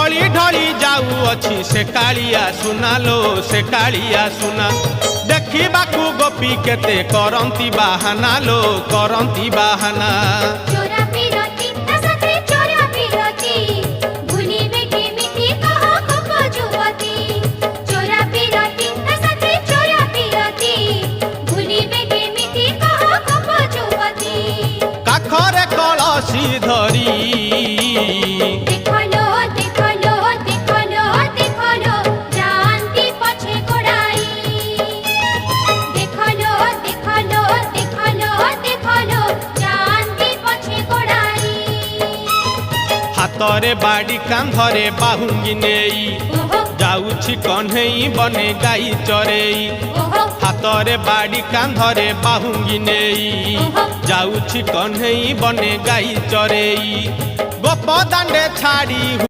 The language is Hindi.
ढली ढली जाऊँगी से कालिया सुना लो से कालिया सुना देखिबाकू गोपी केते करंती बाहाना लो करंती बाहाना चोरा पिरती तसते चोरा पिरती भूलिबे केमिति कह कप जुवती चोरा पिरती तसते चोरा पिरती भूलिबे केमिति कह कप जुवती काखरे कलसी धरी देखलो देखलो देखलो देखलो जानती पछे गोड़ाई देखलो देखलो देखलो देखलो जानती पछे गोड़ाई हातरे बाड़ी कांधरे बाहुंगी नेई ओहो जाऊछि कन्हई बने गाई चरेई ओहो हातरे बाड़ी कांधरे बाहुंगी नेई जाऊछि कन्हई बने गाई चरेई गोप दांडे छाड़ी